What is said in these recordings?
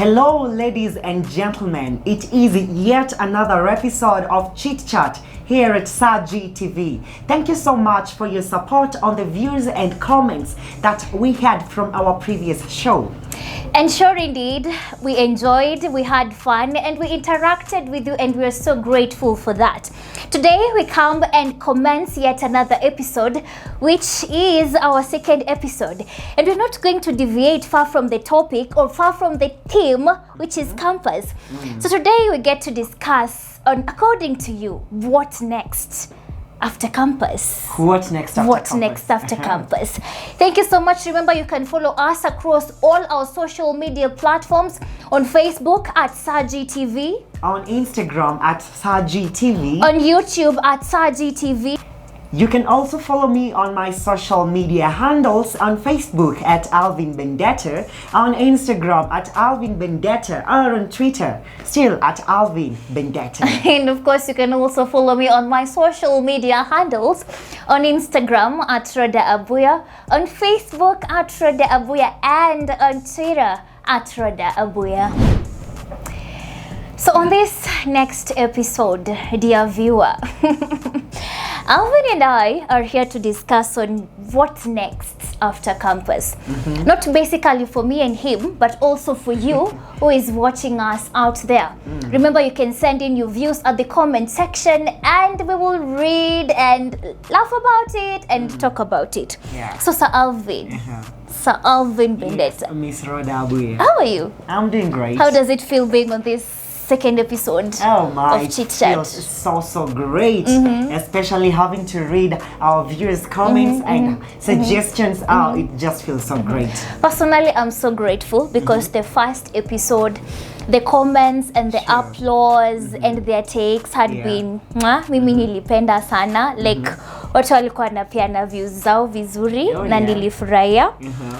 Hello, ladies and gentlemen. It is yet another episode of Chit Chat here at Saji TV. Thank you so much for your support on the views and comments that we had from our previous show. And sure indeed, we enjoyed, we had fun, and we interacted with you, and we're so grateful for that. Today we come and commence yet another episode, which is our second episode. And we're not going to deviate far from the topic or far from the theme, which is campus. So today we get to discuss on, according to you, what next after campus? What next after What campus? next after campus? Thank you so much. Remember, you can follow us across all our social media platforms on Facebook at Saji TV, On Instagram at Saji TV. on YouTube at Saji TV. You can also follow me on my social media handles on Facebook at Alvin Bendetta, on Instagram at Alvin Bendetta, or on Twitter still at Alvin Bendetta. And of course, you can also follow me on my social media handles on Instagram at Rhoda Abuya, on Facebook at Rhoda Abuya, and on Twitter at Rhoda Abuya. So on this next episode, dear viewer, Alvin and I are here to discuss on what's next after campus. Not basically for me and him, but also for you who is watching us out there. Remember, you can send in your views at the comment section, and we will read and laugh about it and talk about it. Yeah. So Sir Alvin, Sir Alvin Bendetta, Miss Rhoda Abuya. how are you? I'm doing great. How does it feel being on this second episode Oh my, of it Chit Chat? feels so great, especially having to read our viewers' comments and suggestions. Oh, it just feels so great. Personally, I'm so grateful because the first episode, the comments and the applause and their takes had Yeah. been mimi nilipenda sana, like watu walikuwa wanapeana views zao vizuri Oh, na yeah. nilifurahia.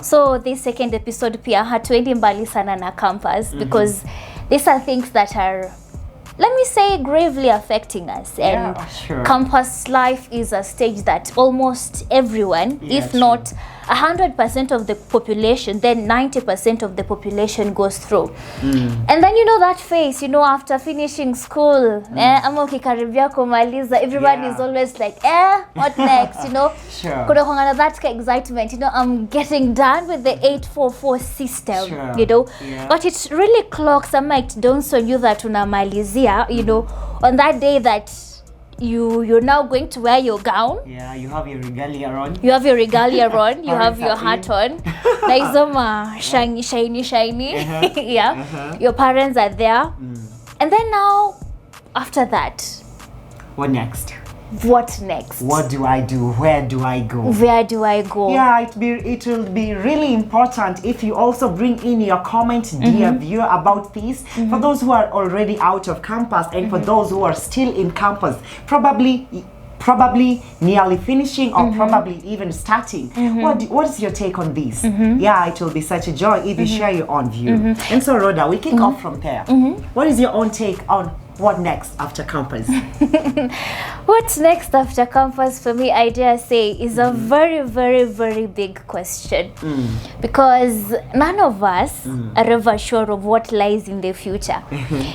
So this second episode pia hatuendi mbali sana na campus because these are things that are, let me say, gravely affecting us. And Yeah, sure. campus life is a stage that almost everyone, Yeah, if true. not 100% of the population, then 90% of the population goes through. And then you know that phase, you know, after finishing school, ama ukikaribia kumaliza, everyone Yeah. is always like, what next, you know? Sure. Kuna kuangana that excitement, you know, I'm getting done with the 844 system, Sure. you know? Yeah. But it really clocks, ama it dawns on you that unamalizia, you know, on that day that you're now going to wear your gown. Yeah, you have your regalia on. You have your regalia on, you have Parents your are hat on. Na hizo ma shiny. Yeah. Your parents are there. And then now, after that, What next? what next? What do I do? Where do I go? Where do I go? Yeah, it will be really important if you also bring in your comment, dear viewer, about this. For those who are already out of campus and for those who are still in campus, probably nearly finishing or probably even starting. What is your take on this? Yeah, it will be such a joy if you share your own view. And so, Rhoda, we kick off from there. What is your own take on what next after campus? What's next after campus for me, I dare say, is a very big question. Because none of us are ever sure of what lies in the future.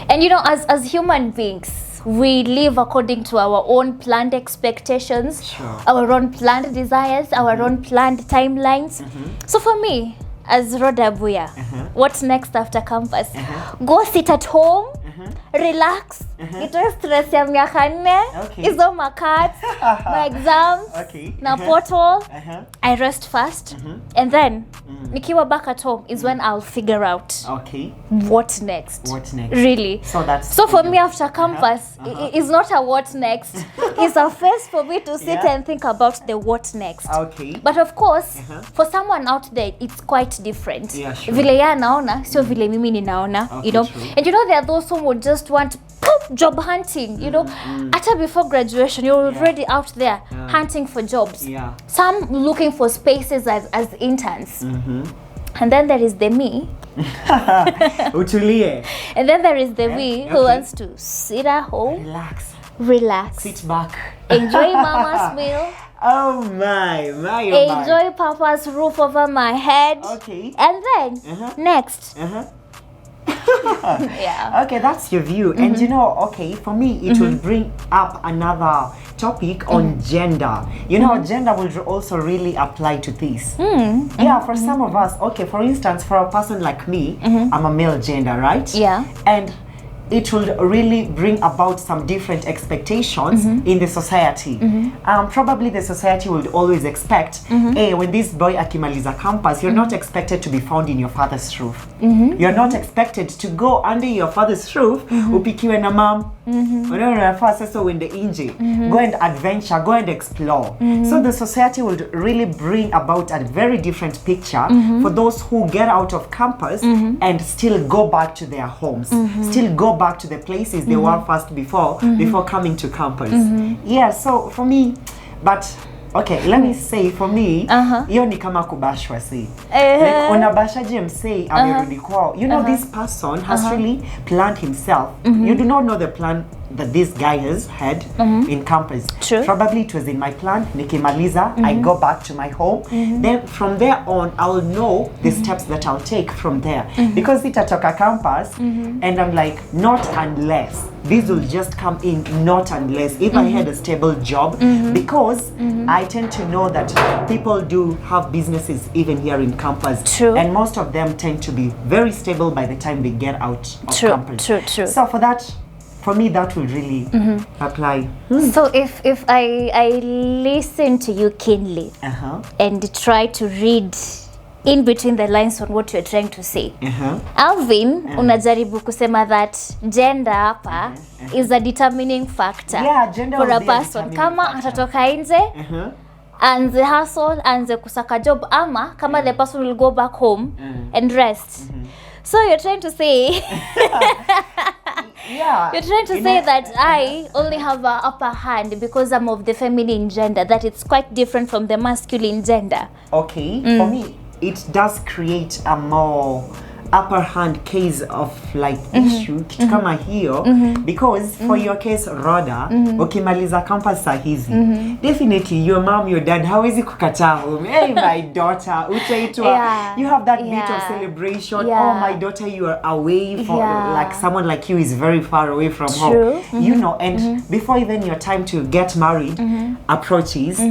And you know, as human beings, we live according to our own planned expectations, Sure. our own planned desires, our own planned timelines. So for me, as Rhoda Abuya, what's next after campus? Go sit at home, relax, itoe stress ya miaka 4, Okay. hizo makats, my exams, Okay. na portal. Uh-huh. I rest first, and then nikiwa back at home is when I'll figure out Okay. what next. What next? Really. So for me, after campus, it's not a what next. It's a phase for me to sit Yeah. and think about the what next. Okay. But of course, for someone out there, it's quite different. Yeah, sure. Vile yeye anaona, sio vile mimi ninaona, Okay, you know. true. And you know, there are those who would just want job hunting, you know. After before graduation, you're already out there hunting for jobs. Yeah. Some looking for spaces as interns. And then there is the me. Utulie. And then there is the me who okay. wants to sit at home, relax, Sit back. enjoy mama's meal, Oh my, my. enjoy papa's roof over my head. Okay. And then next, Yeah. Okay, that's your view. And you know, okay, for me, it will bring up another topic on gender. You know, gender will also really apply to this. Yeah, for some of us, okay, for instance, for a person like me, I'm a male gender, right? Yeah. And it will really bring about some different expectations in the society. Probably the society would always expect, hey, when this boy akimaliza campus, you're not expected to be found in your father's roof. You're not expected to go under your father's roof, upikiwe na mom, sasa uende nje, go and adventure, go and explore. So the society would really bring about a very different picture for those who get out of campus and still go back to their homes, still go back to the places they were first before coming to campus. Yeah, so for me, but okay, let me say for me, hiyo ni kama kubashwa see. Like unabashaje msee amerudi kwao. You know, this person has really planned himself. You do not know the plan that this guy has had in campus. True. Probably it was in my plan. Nikimaliza, I go back to my home. Then from there on, I'll know the steps that I'll take from there. Because itatoka campus, and I'm like, not unless. This will just come in, not unless. If I had a stable job, because I tend to know that people do have businesses even here in campus. True. And most of them tend to be very stable by the time they get out of campus. True. So for that, for me, that will really apply. So if I listen to you keenly and try to read in between the lines on what you're trying to say, Alvin, unajaribu kusema that gender hapa is a determining factor for a person. Kama atatoka nje, anze hustle, anze kusaka job, ama kama the person will go back home and rest. So you're trying to say you're trying to say that I only have an upper hand because I'm of the feminine gender, that it's quite different from the masculine gender. Okay, for me, it does create a more upper hand case of like issue kitu kama hiyo, because for your case Rhoda, ukimaliza campus saa hizi, definitely your mom, your dad hawezi kukataa home. Hey my daughter, utaitwa, you have that bit of celebration. Oh my daughter, you are away for like someone like you is very far away from home. You know, and before even your time to get married approaches,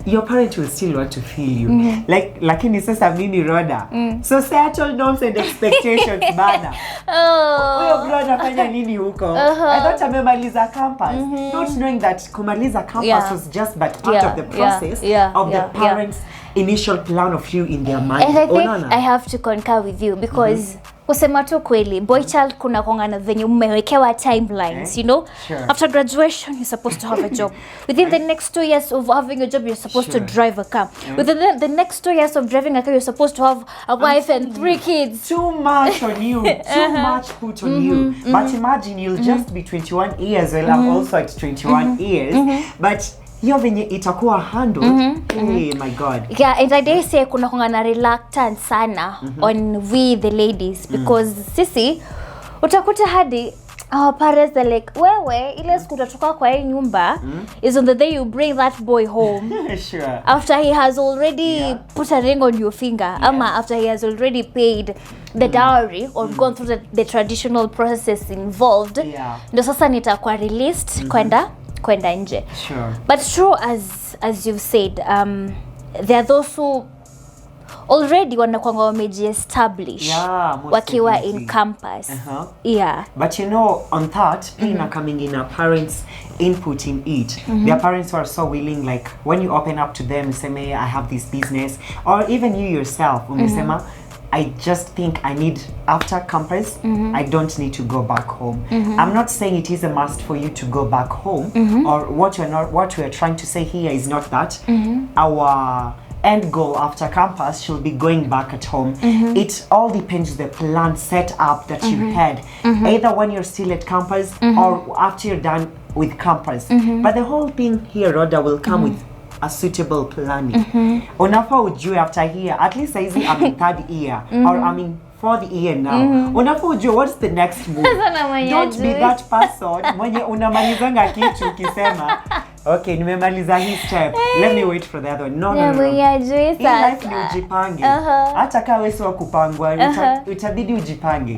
your parents will still want to feel you. Like, lakini sasa mimi Rhoda. Societal norms and expectations bana. Huyo bro anafanya nini huko? I thought amemaliza campus. Not knowing that kumaliza campus was just but part of the process of the parents' initial plan of you in their mind. And I think I have to concur with you because kusema tu kweli, boy child kuna kongana venye umewekewa timelines, you know? After graduation, you're supposed to have a job. Within the next 2 years of having a job, you're supposed to drive a car. Within the next 2 years of driving a car, you're supposed to have a wife and 3 kids. Too much on you. Too much put on you. But imagine you'll just be 21 years, well, I'm also at 21 years. But hiyo venye itakuwa handled, hey my god. Yeah, and I dare say kuna kongana reluctant sana on we the ladies, because sisi utakuta hadi our parents are like, wewe ile siku utatoka kwa hii nyumba is on the day you bring that boy home. Sure. After he has already put a ring on your finger, ama after he has already paid the dowry or gone through the traditional processes involved. Ndio sasa nitakuwa released kwenda nje. Sure. But true, as you've said, there are those who already wanakuanga wameji-establish wakiwa in campus. But you know, on that, coming in, our parents' input in it. Their parents are so willing, like when you open up to them, you say, I have this business, or even you yourself, I just think I need, after campus, I don't need to go back home. I'm not saying it is a must for you to go back home, or what we're trying to say here is not that. Our end goal after campus should be going back at home. It all depends the plan set up that you had, either when you're still at campus or after you're done with campus. But the whole thing here, Rhoda, will come with a suitable planning. Unafaa ujue after here, at least saizi I'm in 3rd year, or I'm in 4th year now. Unafaa ujue what's the next move. Don't be that person mwenye unamalizanga kitu ukisema Okay, nimemaliza hii step. Let me wait for the other one. No. Hii life ni ujipange. Hata kama wewe sio kupangwa, itabidi ujipange.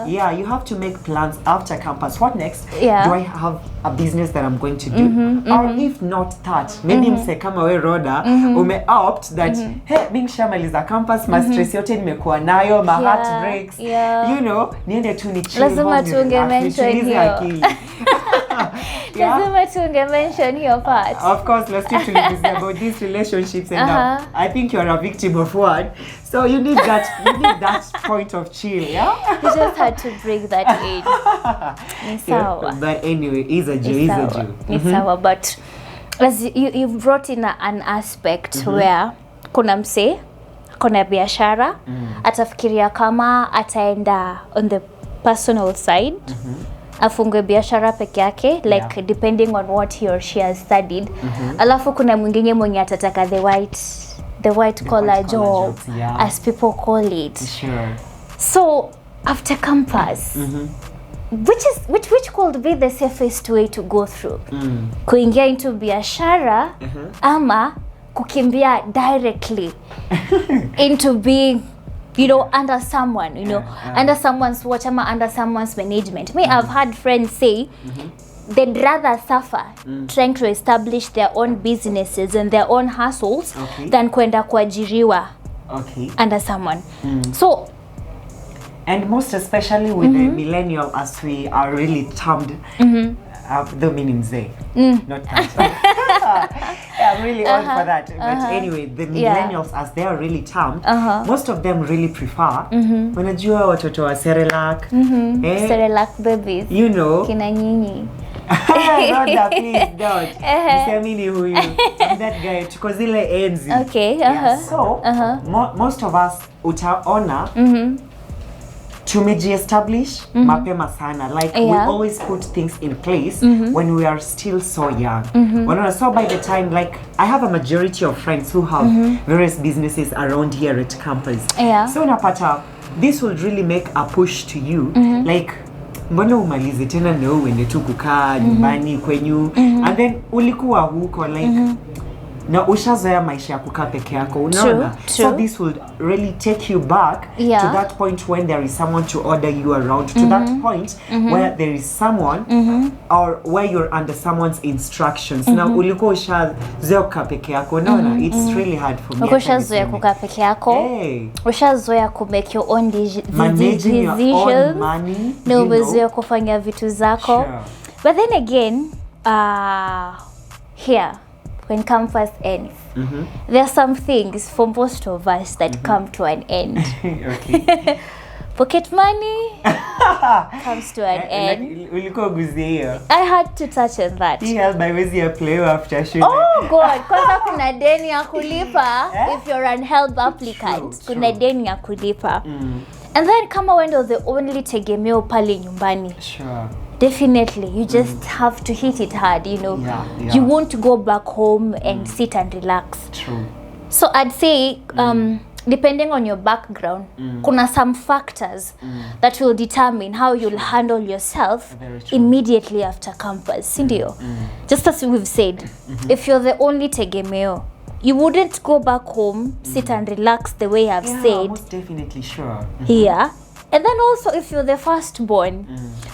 Yeah, you have to make plans after campus. What next? Do I have a business that I'm going to do? Or if not that, maybe mse kama we Roda, ume-opt that, hey, mimi nishamaliza campus, ma stress yote nimekuwa nayo, my heart breaks. You know, niende tu ni chill. Lazima tunge mention hiyo. Lazima tunge mention hiyo part. Of course, let's keep talking about these relationships and I think you're a victim of one. So you need that point of chill, yeah? You just had to bring that in. Ni sawa. But anyway, is a Joe. Ni sawa, but as you brought in an aspect where kuna mse, kuna biashara, atafikiria kama ataenda on the personal side. Afungue biashara peke yake, like depending on what he or she has studied. Alafu kuna mwingine mwenye atataka the white collar job, as people call it. Sure. So after campus, which could be the safest way to go through? Kuingia into biashara ama kukimbia directly into being, you know, under someone, you know, under someone's watch, under someone's management. I've had friends say they'd rather suffer trying to establish their own businesses and their own hustles than kwenda kuajiriwa under someone. So, and most especially with the millennial, as we are really termed, the meaning they, not yeah, I'm really all for that. But anyway, the millennials, as they are really termed, most of them really prefer wanajua watoto wa Cerelac, Cerelac babies, you know, kina nyinyi. Rhoda, please don't. Nisemini huyu. I'm that guy. Tuko zile enzi. Okay. Yeah, so most of us utaona tumeji-establish mapema sana, like we always put things in place when we are still so young. So by the time, like, I have a majority of friends who have various businesses around here at campus. So unapata, this will really make a push to you, like, mbona umalize tena na uende tu kukaa nyumbani kwenyu, and then ulikuwa huko, like, na ushazoea maisha ya kukaa peke yako, unaona? So this will really take you back to that point when there is someone to order you around, to that point where there is someone or where you're under someone's instructions. Now ulikuwa ushazoea kukaa peke yako, unaona? It's really hard for me. Ushazoea kukaa peke yako, ushazoea ku make your own managing your own money, na umezoea kufanya vitu zako. But then again, here when campus ends, there are some things for most of us that come to an end. Pocket money comes to an end. I had to touch on that. After shooting. Oh God, kwanza kuna deni ya kulipa if you're an help applicant. Kuna deni ya kulipa. And then kama wendo the only tegemeo pale nyumbani. Definitely, you just have to hit it hard, you know. You won't go back home and sit and relax. So I'd say, depending on your background, kuna some factors that will determine how you'll handle yourself immediately after campus. Sindio? Just as we've said, if you're the only tegemeo, you wouldn't go back home, sit and relax the way I've said. Most definitely, sure. And then also if you're the firstborn,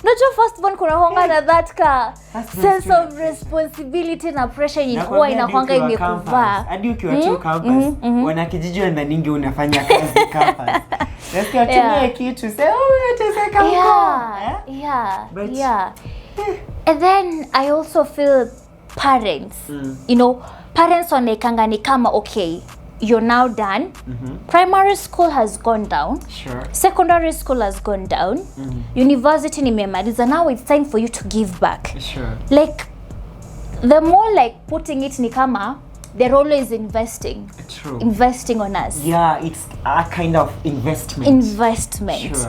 not your firstborn kuna honga na that ka sense of responsibility na pressure inakuwa inakwanga imekuvaa. Hadi ukiwa tu campus, wanakijiji wananingi unafanya kazi campus. Nasikia tumie kitu, say unateseka huko. Yeah. And then I also feel parents, you know, parents wanaikanga ni kama okay, you're now done. Primary school has gone down. Secondary school has gone down. University nimemaliza. Now it's time for you to give back. Like, the more like putting it ni kama they're always investing. Investing on us. Yeah, it's a kind of investment.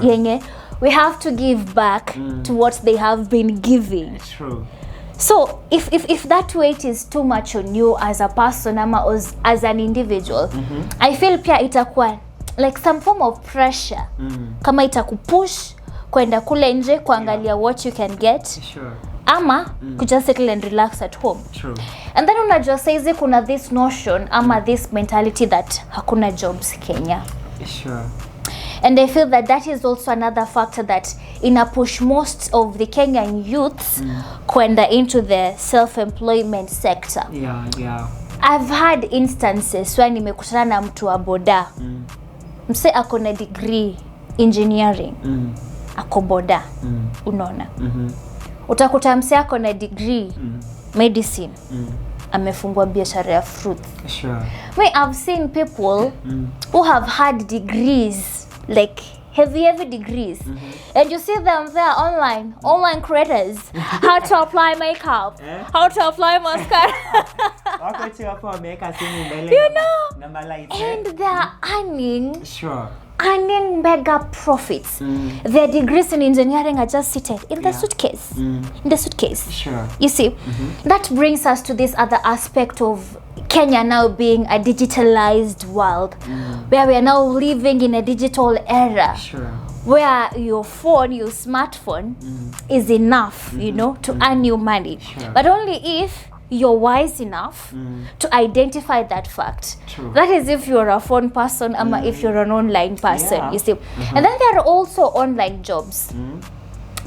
Yenge, we have to give back to what they have been giving. So if that weight is too much on you as a person ama as an individual, I feel pia itakuwa like some form of pressure. Kama itakupush kwenda kule nje kuangalia what you can get. ama kuja settle and relax at home. True. And then unajua saizi kuna this notion ama this mentality that hakuna jobs Kenya. Sure. And I feel that that is also another factor that push most of the Kenyan youths kwenda into the self-employment sector. Yeah. I've had instances where nimekutana na mtu wa boda. Mse ako na degree engineering. Ako boda. Unaona. Utakuta mse ako na degree medicine. Amefungua biashara ya fruit. Sure. I've seen people who have had degrees, like heavy degrees, and you see them there online creators. How to apply makeup, how to apply mascara. You know, and they're earning. Sure. Earning mega profits. Their degrees in engineering are just seated in the suitcase. In the suitcase. Sure. You see, that brings us to this other aspect of Kenya now being a digitalized world, where we are now living in a digital era. Sure. Where your phone, your smartphone, is enough, you know, to earn you money. Sure. But only if you're wise enough to identify that fact. True. That is if you're a phone person or if you're an online person, Yeah. you see. And then there are also online jobs.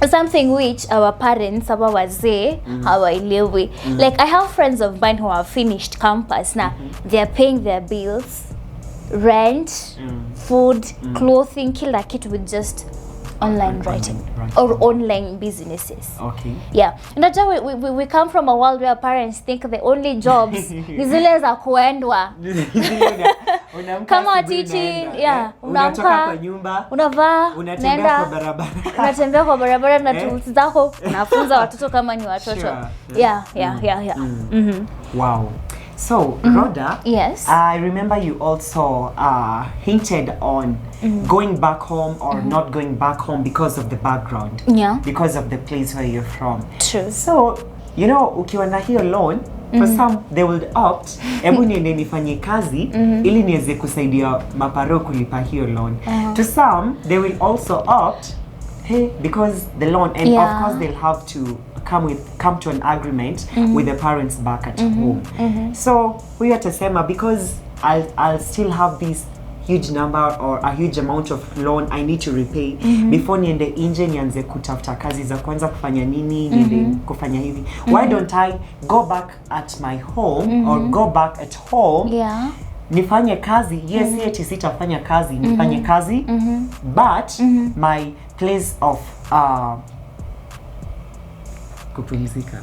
Something which our parents, our wazee, hawaelewi. Like I have friends of mine who have finished campus now. They're paying their bills, rent, food, clothing, kila kitu with just online writing or online businesses. Okay. Yeah. Unajua we come from a world where parents think the only jobs ni zile za kuendwa. Kama teaching, yeah. Unatoka kwa nyumba, unavaa, unatembea kwa barabara. Unatembea kwa barabara na tools zako, unafunza watoto kama ni watoto. Sure. Yeah. Wow. So, Rhoda, Yes. I remember you also hinted on going back home or not going back home because of the background. Yeah. Because of the place where you're from. True. So, you know, ukiwa na hiyo loan, for some they will opt, ebu niende nifanye kazi ili niweze kusaidia maparo kulipa hiyo loan. To some, they will also opt, hey, because the loan, and of course they'll have to come to an agreement with the parents back at home. So huyu atasema, because I'll still have this huge number or a huge amount of loan I need to repay before niende nje nianze kutafuta kazi za kwanza kufanya nini, niende kufanya hivi. Why don't I go back at my home or go back at home? Yeah. Nifanye kazi, yes, eti sitafanya kazi, nifanye kazi, but my place of kupumzika.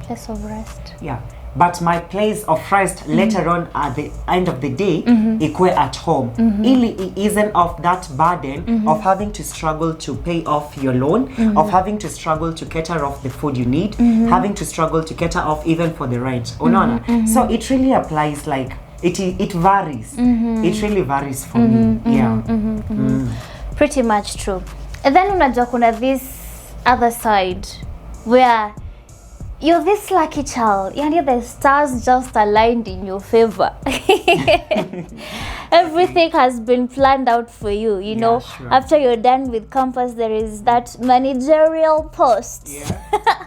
Place of rest. Yeah. But my place of rest later on at the end of the day ikue at home. Ili isn't of that burden of having to struggle to pay off your loan, of having to struggle to cater off the food you need, having to struggle to cater off even for the rent. Unaona? So it really applies, like it varies. It really varies for me. Yeah. Pretty much true. And then unajua kuna this other side where you're this lucky child. Yani the stars just aligned in your favor. Everything has been planned out for you, you know. Sure. After you're done with campus, there is that managerial post.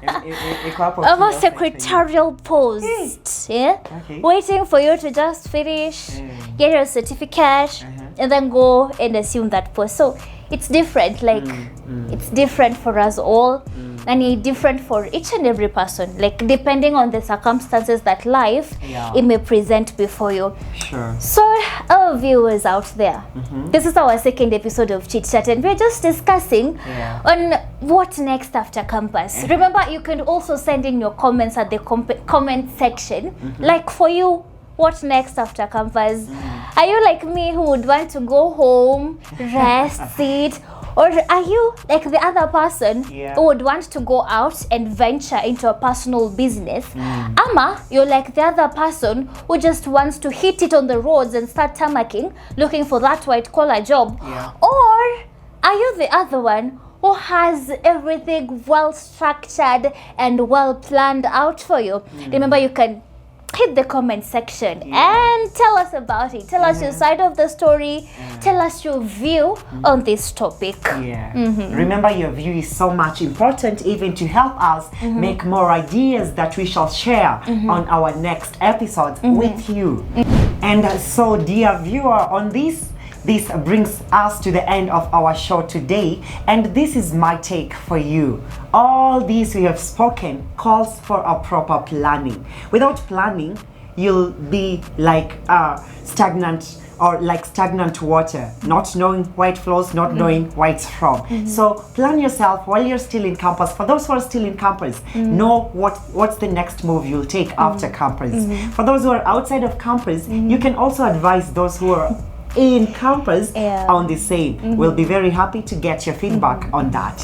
A secretarial post. Yeah? Okay. Waiting for you to just finish, get your certificate, and then go and assume that post. So it's different, like it's different for us all, and it's different for each and every person, like depending on the circumstances that life it may present before you. Sure. So our viewers out there, this is our second episode of Chit Chat, and we're just discussing on what next after campus. Remember, you can also send in your comments at the comment section. Like for you, what next after campus? Are you like me who would want to go home, rest, sit? Or are you like the other person who would want to go out and venture into a personal business? Ama, you're like the other person who just wants to hit it on the roads and start tammacking, looking for that white collar job? Or are you the other one who has everything well structured and well planned out for you? Remember, you can hit the comment section and tell us about it. Tell us your side of the story. Tell us your view on this topic. Remember, your view is so much important, even to help us make more ideas that we shall share on our next episodes with you. And so, dear viewer, on this brings us to the end of our show today, and this is my take for you. All these we have spoken calls for a proper planning. Without planning, you'll be like stagnant, or like stagnant water, not knowing where it flows, not knowing where it's from. So plan yourself while you're still in campus. For those who are still in campus, know what's the next move you'll take after campus. For those who are outside of campus, you can also advise those who are in campus on the same. We'll be very happy to get your feedback on that.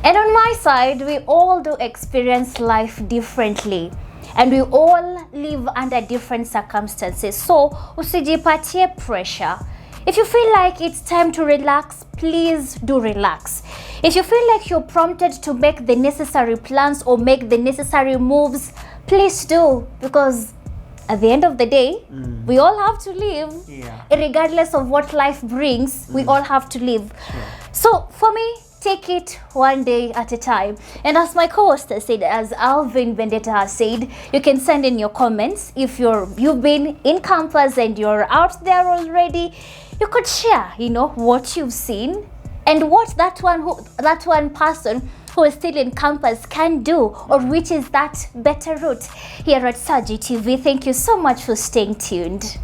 And on my side, we all do experience life differently, and we all live under different circumstances. So usijipatie pressure. If you feel like it's time to relax, please do relax. If you feel like you're prompted to make the necessary plans or make the necessary moves, please do, because at the end of the day, we all have to live. Regardless of what life brings, we all have to live. So for me, take it one day at a time. And as my co-host has said, as Alvin Vendetta has said, you can send in your comments. If you've been in campus and you're out there already, you could share, what you've seen and what that one person who is still in campus can do, or which is that better route. Here at Saji TV, thank you so much for staying tuned.